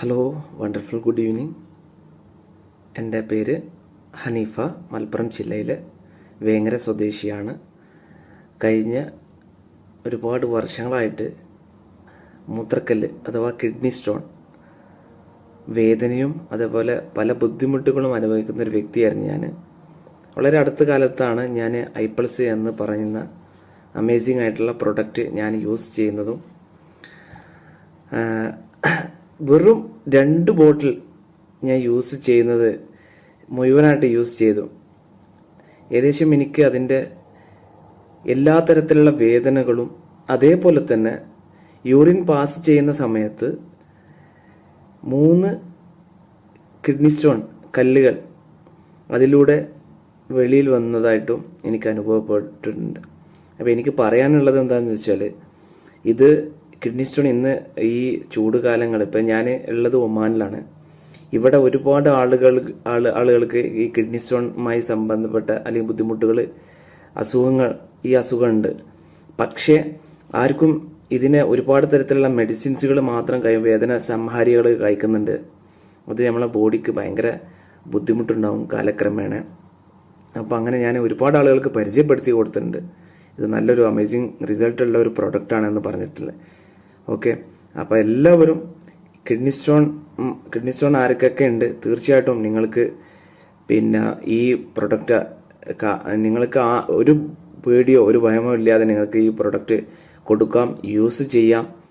Hello, wonderful good evening. എൻ്റെ പേര് ഹനീഫ. മലപ്പുറം ജില്ലയിലെ വേങ്ങര സ്വദേശിയാണ്. കഴിഞ്ഞ ഒരുപാട് വർഷങ്ങളായിട്ട് മൂത്രക്കല്ല് അഥവാ കിഡ്നി സ്റ്റോൺ വേദനയും അതേപോലെ പല ബുദ്ധിമുട്ടുകളും അനുഭവിക്കുന്ന ഒരു വ്യക്തിയായിരുന്നു ഞാൻ. വളരെ അടുത്ത കാലത്താണ് ഞാൻ ഐപ്പൾസ് എന്ന് പറയുന്ന അമേസിംഗ് ആയിട്ടുള്ള പ്രൊഡക്റ്റ് ഞാൻ യൂസ് ചെയ്യുന്നതും. വെറും 2 ബോട്ടിൽ ഞാൻ യൂസ് ചെയ്യുന്നത് മുഴുവനായിട്ട് യൂസ് ചെയ്തു. ഏകദേശം എനിക്ക് അതിൻ്റെ എല്ലാ തരത്തിലുള്ള വേദനകളും അതേപോലെ തന്നെ യൂറിൻ പാസ് ചെയ്യുന്ന സമയത്ത് 3 കിഡ്നി സ്റ്റോൺ കല്ലുകൾ അതിലൂടെ വെളിയിൽ വന്നതായിട്ടും എനിക്ക് അനുഭവപ്പെട്ടിട്ടുണ്ട്. അപ്പോൾ എനിക്ക് പറയാനുള്ളത് എന്താണെന്ന് വെച്ചാൽ, ഇത് കിഡ്നി സ്റ്റോൺ ഇന്ന് ഈ ചൂട് കാലങ്ങൾ, ഇപ്പം ഞാൻ ഉള്ളത് ഒമാനിലാണ്. ഇവിടെ ഒരുപാട് ആളുകൾക്ക് ഈ കിഡ്നി സ്റ്റോണുമായി സംബന്ധപ്പെട്ട അല്ലെങ്കിൽ ബുദ്ധിമുട്ടുകൾ, ഈ അസുഖമുണ്ട്. പക്ഷേ ആർക്കും ഇതിനെ ഒരുപാട് തരത്തിലുള്ള മെഡിസിൻസുകൾ മാത്രം വേദന സംഹാരികൾ കഴിക്കുന്നുണ്ട്. അത് നമ്മളെ ബോഡിക്ക് ഭയങ്കര ബുദ്ധിമുട്ടുണ്ടാവും കാലക്രമേണ. അപ്പോൾ അങ്ങനെ ഞാൻ ഒരുപാട് ആളുകൾക്ക് പരിചയപ്പെടുത്തി കൊടുത്തിട്ടുണ്ട്. ഇത് നല്ലൊരു അമേസിങ് റിസൾട്ടുള്ള ഒരു പ്രൊഡക്റ്റാണെന്ന് പറഞ്ഞിട്ടുള്ളത്. ഓക്കെ, അപ്പോൾ എല്ലാവരും കിഡ്നി സ്റ്റോൺ ആർക്കൊക്കെ ഉണ്ട്, തീർച്ചയായിട്ടും നിങ്ങൾക്ക് ഈ പ്രൊഡക്റ്റ് നിങ്ങൾക്ക് ഒരു പേടിയോ ഒരു ഭയമോ ഇല്ലാതെ നിങ്ങൾക്ക് ഈ പ്രൊഡക്റ്റ് കൊടുക്കാം, യൂസ് ചെയ്യാം.